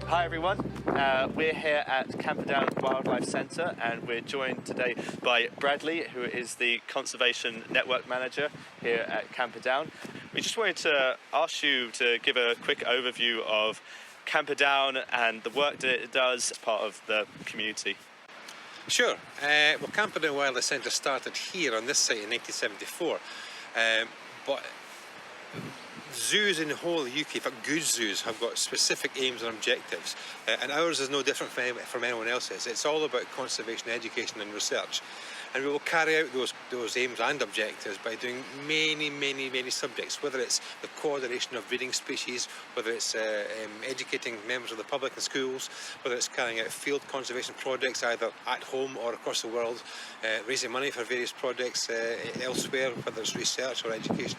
Hi everyone, we're here at Camperdown Wildlife Centre and we're joined today by Bradley, who is the Conservation Network Manager here at Camperdown. We just wanted to ask you to give a quick overview of Camperdown and the work that it does as part of the community. Sure. Well, Camperdown Wildlife Centre started here on this site in 1974, but zoos in the whole of the UK, in fact good zoos, have got specific aims and objectives, and ours is no different from anyone else's. It's all about conservation, education and research, and we will carry out those aims and objectives by doing many subjects, whether it's the coordination of breeding species, whether it's educating members of the public in schools, whether it's carrying out field conservation projects either at home or across the world, raising money for various projects elsewhere, whether it's research or education.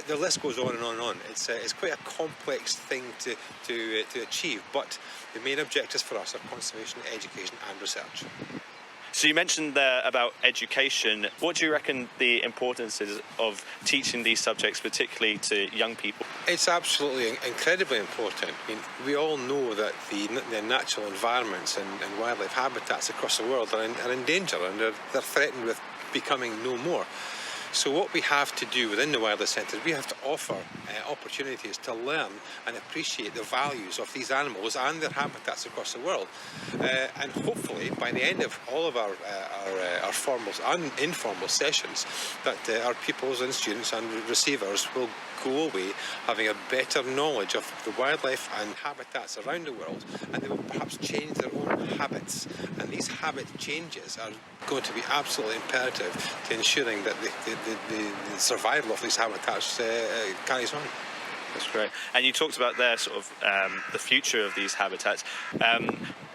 The list goes on and on and on. It's quite a complex thing to achieve, but the main objectives for us are conservation, education and research. So you mentioned there about education. What do you reckon the importance is of teaching these subjects, particularly to young people? It's absolutely incredibly important. I mean, we all know that the natural environments and wildlife habitats across the world are in danger, and they're threatened with becoming no more. So what we have to do within the Wildlife Centre is we have to offer opportunities to learn and appreciate the values of these animals and their habitats across the world. And hopefully by the end of all of our formal and informal sessions, that our pupils and students and receivers will go away having a better knowledge of the wildlife and habitats around the world, and they will perhaps change their own habits. And these habit changes are going to be absolutely imperative to ensuring that the survival of these habitats carries on. That's great. And you talked about there sort of the future of these habitats.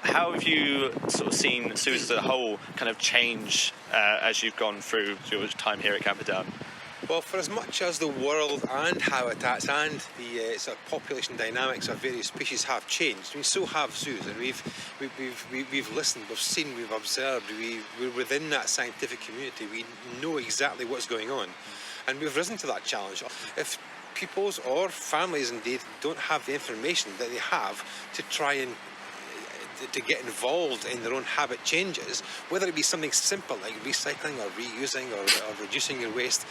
How have you sort of seen zoos as a whole kind of change as you've gone through your time here at Camperdown? Well, for as much as the world and habitats and the sort of population dynamics of various species have changed, I mean, so have zoos, and we've listened, we've seen, we've observed, we're within that scientific community, we know exactly what's going on, and we've risen to that challenge. If pupils or families indeed don't have the information that they have to try and to get involved in their own habit changes, whether it be something simple like recycling or reusing or reducing your waste,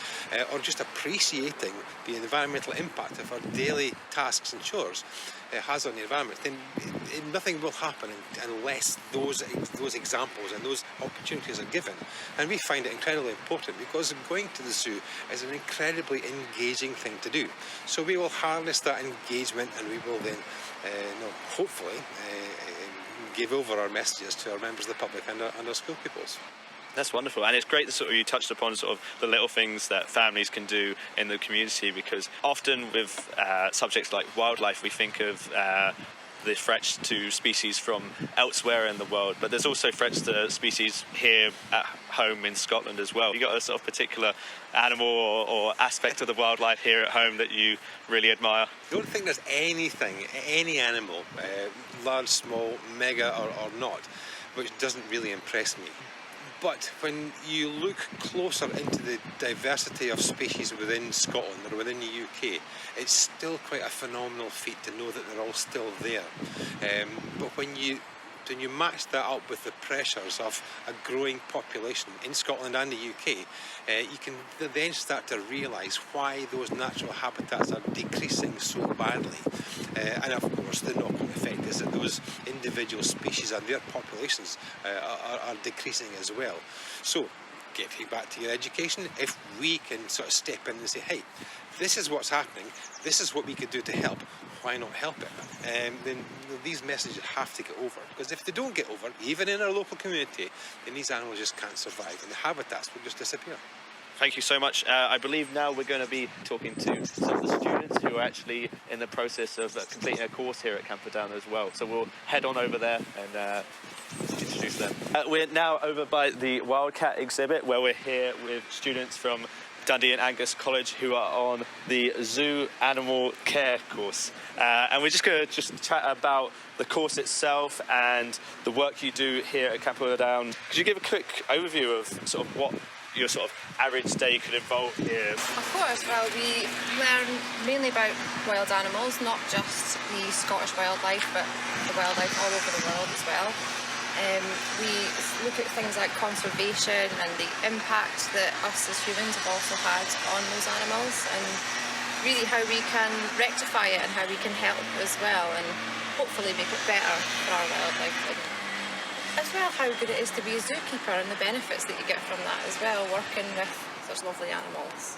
or just appreciating the environmental impact of our daily tasks and chores has on the environment, then nothing will happen unless those examples and those opportunities are given. And we find it incredibly important because going to the zoo is an incredibly engaging thing to do. So we will harness that engagement, and we will then hopefully give over our messages to our members of the public and our school pupils. That's wonderful, and it's great that sort of you touched upon sort of the little things that families can do in the community, because often with subjects like wildlife we think of the threats to species from elsewhere in the world, but there's also threats to species here at home in Scotland as well. You got a sort of particular animal or aspect of the wildlife here at home that you really admire? I don't think there's any animal, large, small, mega or not, which doesn't really impress me. But when you look closer into the diversity of species within Scotland or within the UK, it's still quite a phenomenal feat to know that they're all still there. But when you match that up with the pressures of a growing population in Scotland and the UK, you can then start to realise why those natural habitats are decreasing so badly. And of course the knock-on effect is that those individual species and their populations are decreasing as well. So, getting back to your education, if we can sort of step in and say, hey, this is what's happening, this is what we could do to help, why not help it? Then these messages have to get over, because if they don't get over, even in our local community, then these animals just can't survive and the habitats will just disappear. Thank you so much. I believe now we're going to be talking to some of the students who are actually in the process of completing a course here at Camperdown as well. So we'll head on over there and introduce them. We're now over by the Wildcat exhibit, where we're here with students from Dundee and Angus College, who are on the Zoo Animal Care course. And we're just going to chat about the course itself and the work you do here at Camperdown. Could you give a quick overview of sort of what your sort of average day could involve here? Of course, well, we learn mainly about wild animals, not just the Scottish wildlife, but the wildlife all over the world as well. We look at things like conservation and the impact that us as humans have also had on those animals, and really how we can rectify it and how we can help as well, and hopefully make it better for our wildlife. And as well, how good it is to be a zookeeper and the benefits that you get from that as well, working with such lovely animals.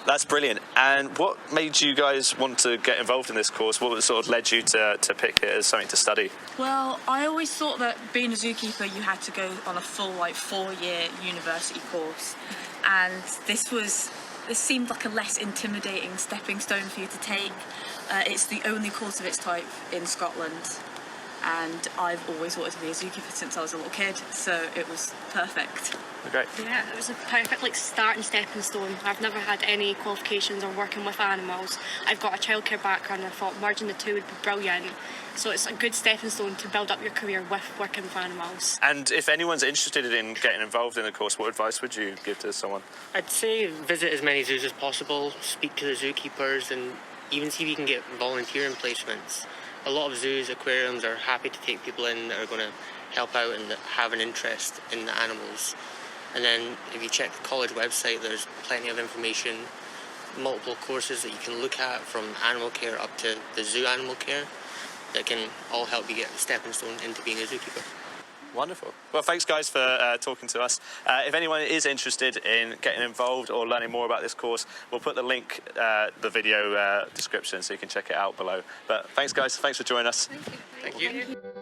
That's brilliant. And what made you guys want to get involved in this course? What sort of led you to pick it as something to study? Well, I always thought that being a zookeeper you had to go on a full 4-year university course, and this seemed like a less intimidating stepping stone for you to take. It's the only course of its type in Scotland, and I've always wanted to be a zookeeper since I was a little kid, so it was perfect. Okay. Yeah, it was a perfect start and stepping stone. I've never had any qualifications or working with animals. I've got a childcare background and I thought merging the two would be brilliant. So it's a good stepping stone to build up your career with working with animals. And if anyone's interested in getting involved in the course, what advice would you give to someone? I'd say visit as many zoos as possible, speak to the zookeepers, and even see if you can get volunteering placements. A lot of zoos, aquariums are happy to take people in that are going to help out and that have an interest in the animals. And then if you check the college website, there's plenty of information, multiple courses that you can look at, from animal care up to the zoo animal care, that can all help you get a stepping stone into being a zookeeper. Wonderful. Well, thanks guys for talking to us. If anyone is interested in getting involved or learning more about this course, we'll put the link, the video description, so you can check it out below. But thanks guys, thanks for joining us. Thank you. Thank you.